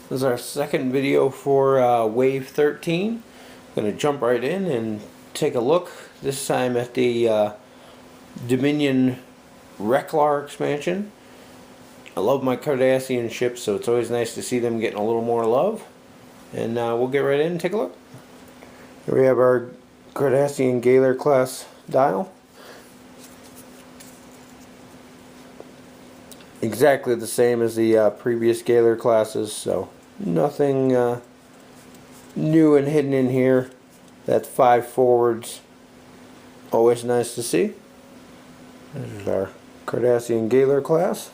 This is our second video for Wave 13. I'm going to jump right in and take a look, this time at the Dominion Reklar expansion. I love my Cardassian ships, so it's always nice to see them getting a little more love. And we'll get right in and take a look. Here we have our Cardassian Galor-class dial. Exactly the same as the previous Galor classes, so nothing new and hidden in here. That's 5 forwards. Always nice to see. There's our Cardassian Galor class.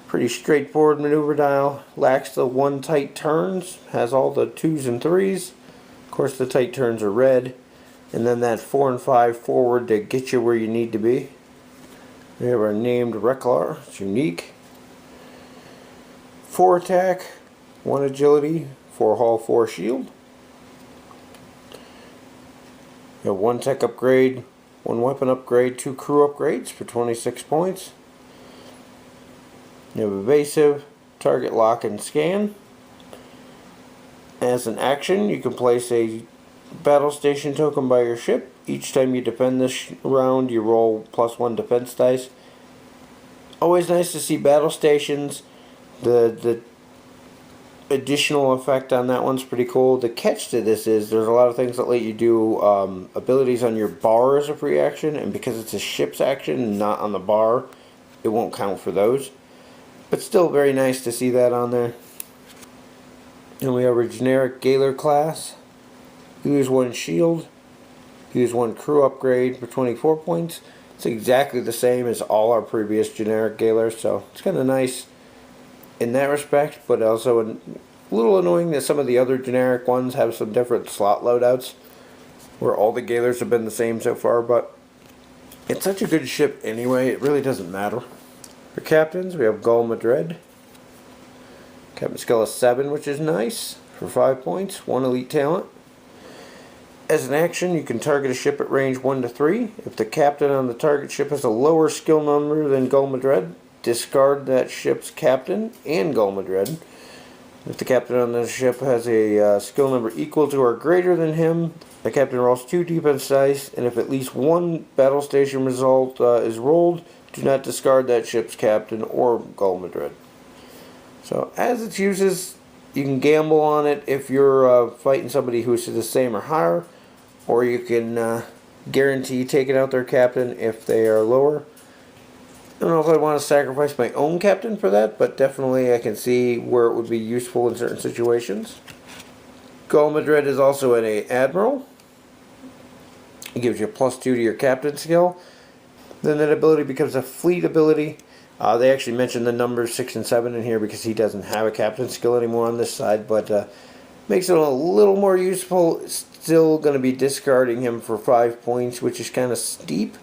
Pretty straightforward maneuver dial. Lacks the 1 tight turns. Has all the 2s and 3s. Of course the tight turns are red. And then that 4 and 5 forward to get you where you need to be. We have our named Reklar. It's unique. 4 attack, 1 agility, 4 hull, 4 shield. We have 1 tech upgrade, 1 weapon upgrade, 2 crew upgrades for 26 points. You have evasive, target lock and scan. As an action, you can place a battle station token by your ship. Each time you defend this round, you roll +1 defense dice. Always nice to see battle stations. The additional effect on that one's pretty cool. The catch to this is there's a lot of things that let you do abilities on your bar as a free action, and because it's a ship's action, not on the bar, it won't count for those. But still very nice to see that on there. And we have our generic Galor class. Use 1 shield. Use 1 crew upgrade for 24 points. It's exactly the same as all our previous generic Galors, so it's kind of nice in that respect, but also a little annoying that some of the other generic ones have some different slot loadouts, where all the Galors have been the same so far, but it's such a good ship anyway, it really doesn't matter. For captains, we have Gul Madrid. Captain skill is 7, which is nice, for 5 points, 1 elite talent. As an action, you can target a ship at range 1 to 3. If the captain on the target ship has a lower skill number than Gul Madrid, discard that ship's captain and Gul Madrid. If the captain on the ship has a skill number equal to or greater than him, the captain rolls 2 defense dice, and if at least 1 battle station result is rolled, do not discard that ship's captain or Gul Madrid. So, as its uses, you can gamble on it if you're fighting somebody who's the same or higher, or you can guarantee taking out their captain if they are lower. I don't know if I want to sacrifice my own captain for that, but definitely I can see where it would be useful in certain situations. Gul Madrid is also an Admiral. It gives you a +2 to your captain skill. Then that ability becomes a fleet ability. They actually mentioned the numbers 6 and 7 in here because he doesn't have a captain skill anymore on this side, but makes it a little more useful. Still going to be discarding him for 5 points, which is kind of steep,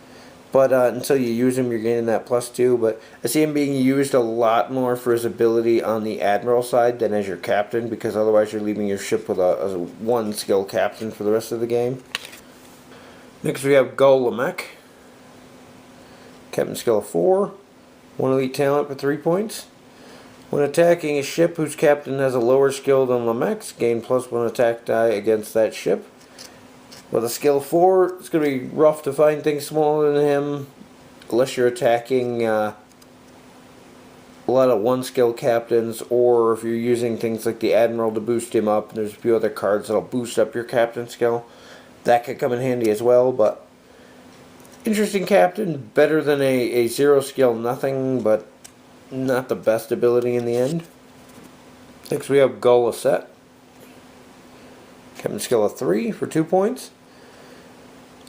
but until you use him, you're gaining that +2. But I see him being used a lot more for his ability on the Admiral side than as your captain, because otherwise you're leaving your ship with a 1 skill captain for the rest of the game. Next we have Gul Lemec. Captain skill of 4. 1 elite talent for 3 points. When attacking a ship whose captain has a lower skill than Lemec's, gain +1 attack die against that ship. With a skill 4, it's going to be rough to find things smaller than him, unless you're attacking a lot of 1 skill captains, or if you're using things like the Admiral to boost him up, and there's a few other cards that'll boost up your captain skill. That could come in handy as well, but interesting captain, better than a 0 skill nothing, but not the best ability in the end. Next we have Gul Lissette. Captain skill of 3 for 2 points.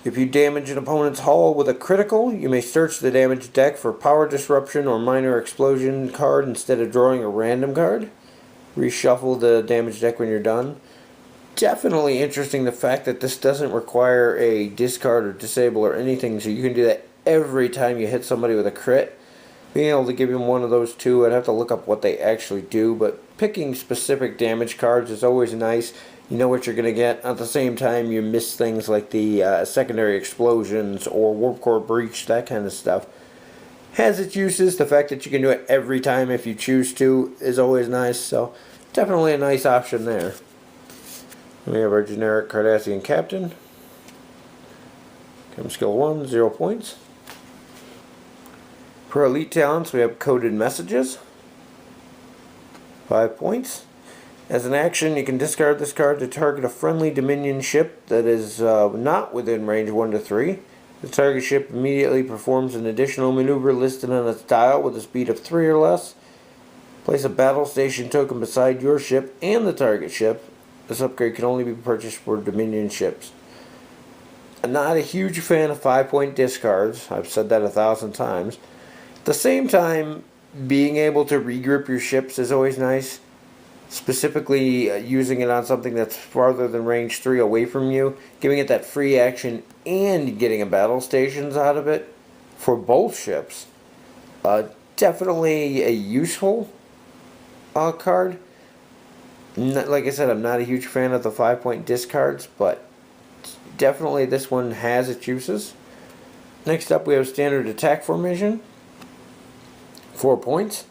If you damage an opponent's hull with a critical, you may search the damage deck for power disruption or minor explosion card instead of drawing a random card. Reshuffle the damage deck when you're done. Definitely interesting the fact that this doesn't require a discard or disable or anything, so you can do that every time you hit somebody with a crit. Being able to give him one of those two, I'd have to look up what they actually do, but picking specific damage cards is always nice. You know what you're going to get. At the same time, you miss things like the secondary explosions or warp core breach, that kind of stuff. has its uses. The fact that you can do it every time if you choose to is always nice, so definitely a nice option there. We have our generic Cardassian captain. Chem skill 1, 0 points. For elite talents, we have coded messages, 5 points. As an action, you can discard this card to target a friendly Dominion ship that is not within range 1 to 3. The target ship immediately performs an additional maneuver listed on its dial with a speed of 3 or less. Place a battle station token beside your ship and the target ship. This upgrade can only be purchased for Dominion ships. I'm not a huge fan of 5-point discards. I've said that 1,000 times. At the same time, being able to regroup your ships is always nice. Specifically using it on something that's farther than range 3 away from you, giving it that free action and getting a battle stations out of it for both ships. Definitely a useful card. Like I said, I'm not a huge fan of the 5-point discards, but definitely this one has its uses. Next up we have standard attack formation, 4 points.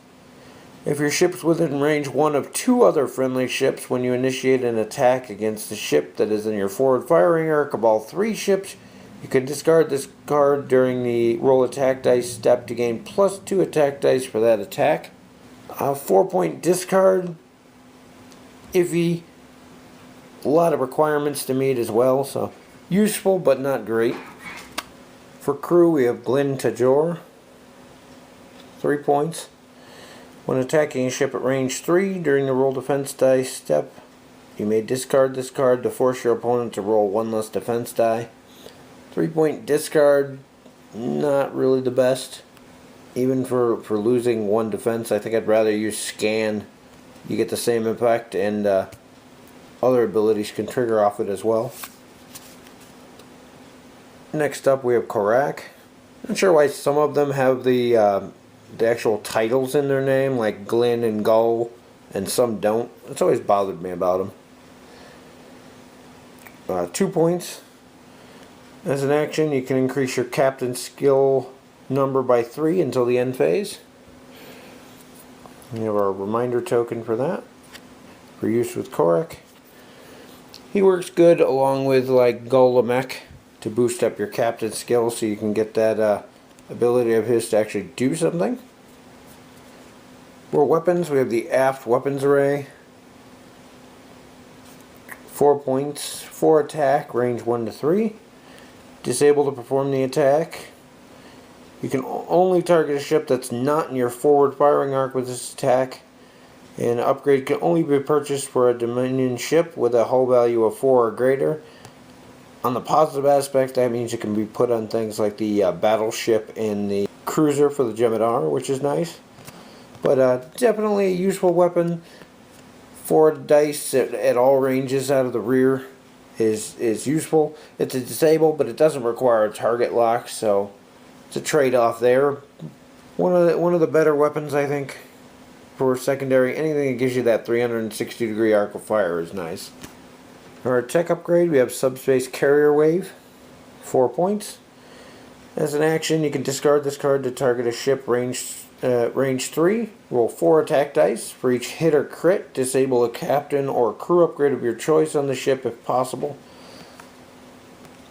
If your ship's within range 1 of 2 other friendly ships when you initiate an attack against a ship that is in your forward firing arc of all 3 ships, you can discard this card during the roll attack dice step to gain +2 attack dice for that attack. 4-point discard, iffy. A lot of requirements to meet as well, so useful but not great. For crew we have Glyn Tajor, 3 points. When attacking a ship at range 3 during the roll defense dice step, you may discard this card to force your opponent to roll 1 less defense die. 3-point discard, not really the best. Even for losing 1 defense, I think I'd rather use scan. You get the same impact, and other abilities can trigger off it as well. Next up we have Korak. Not sure why some of them have the actual titles in their name, like Glyn and Gul, and some don't. It's always bothered me about them. 2 points. As an action, you can increase your captain's skill number by 3 until the end phase. We have our reminder token for that, for use with Korak. He works good along with like Gul Lemec to boost up your captain's skill, so you can get that ability of his to actually do something. For weapons, we have the aft weapons array, 4 points, 4 attack, range 1 to 3. Disable to perform the attack. You can only target a ship that's not in your forward firing arc with this attack. An upgrade can only be purchased for a Dominion ship with a hull value of 4 or greater. On the positive aspect, that means it can be put on things like the battleship and the cruiser for the Jemadar, which is nice. But definitely a useful weapon. 4 dice at all ranges out of the rear is useful. It's a disable, but it doesn't require a target lock, so it's a trade-off there. One of the better weapons, I think, for secondary. Anything that gives you that 360-degree arc of fire is nice. For our tech upgrade, we have Subspace Carrier Wave, 4 points. As an action, you can discard this card to target a ship range 3. Roll 4 attack dice. For each hit or crit, disable a captain or crew upgrade of your choice on the ship if possible.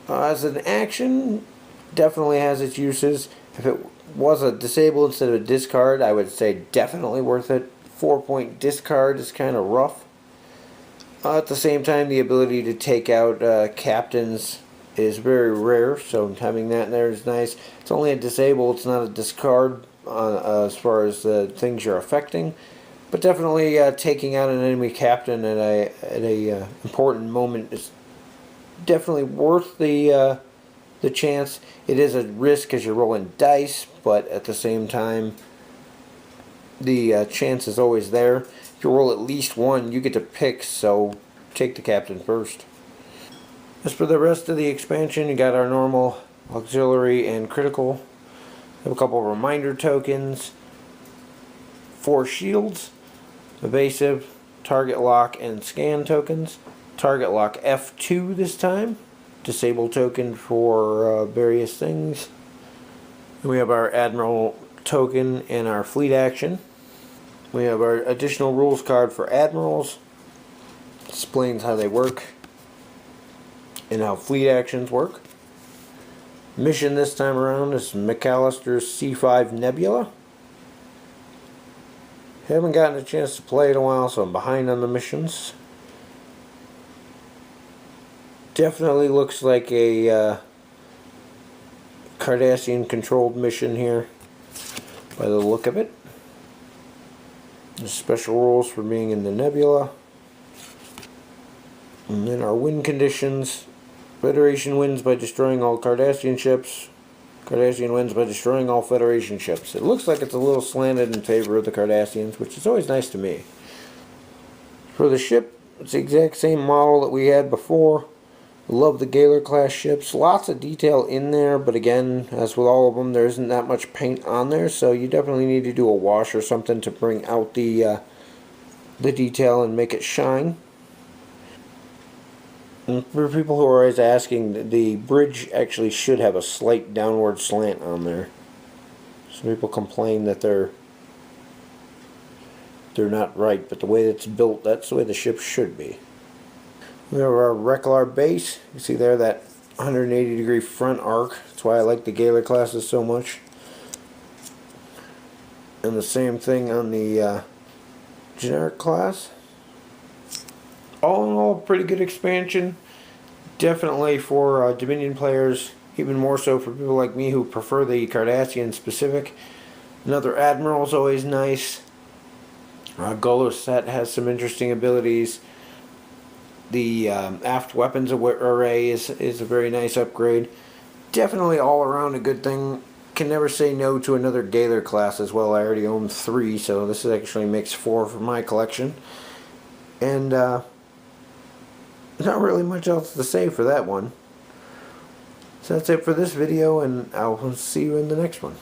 As an action, definitely has its uses. If it was a disable instead of a discard, I would say definitely worth it. 4-point discard is kind of rough. At the same time, the ability to take out captains is very rare, so having that in there is nice. It's only a disable, it's not a discard as far as the things you're affecting. But definitely taking out an enemy captain at a important moment is definitely worth the chance. It is a risk because you're rolling dice, but at the same time, the chance is always there. If you roll at least 1, you get to pick, so take the captain first. As for the rest of the expansion, you got our normal auxiliary and critical. We have a couple of reminder tokens, 4 shields, evasive, target lock, and scan tokens. Target lock F2 this time. Disable token for various things. And we have our Admiral token and our fleet action. We have our additional rules card for admirals. Explains how they work and how fleet actions work. Mission this time around is McAllister C-5 Nebula. Haven't gotten a chance to play it in a while, so I'm behind on the missions. Definitely looks like a Cardassian controlled mission here by the look of it. There's special rules for being in the nebula. And then our win conditions. Federation wins by destroying all Cardassian ships. Cardassian wins by destroying all Federation ships. It looks like it's a little slanted in favor of the Cardassians, which is always nice to me. For the ship, it's the exact same model that we had before. Love the Galor-class ships. Lots of detail in there, but again, as with all of them, there isn't that much paint on there, so you definitely need to do a wash or something to bring out the detail and make it shine. And for people who are always asking, the bridge actually should have a slight downward slant on there. Some people complain that they're not right, but the way it's built, that's the way the ship should be. We have our Reklar base. You see there that 180-degree front arc. That's why I like the Galor classes so much. And the same thing on the generic class. All in all, pretty good expansion. Definitely for Dominion players, even more so for people like me who prefer the Cardassian specific. Another Admiral is always nice. Lissette has some interesting abilities. The aft weapons array is a very nice upgrade. Definitely all around a good thing. Can never say no to another Galor class as well. I already own 3, so this actually makes 4 for my collection. And not really much else to say for that one. So that's it for this video, and I'll see you in the next one.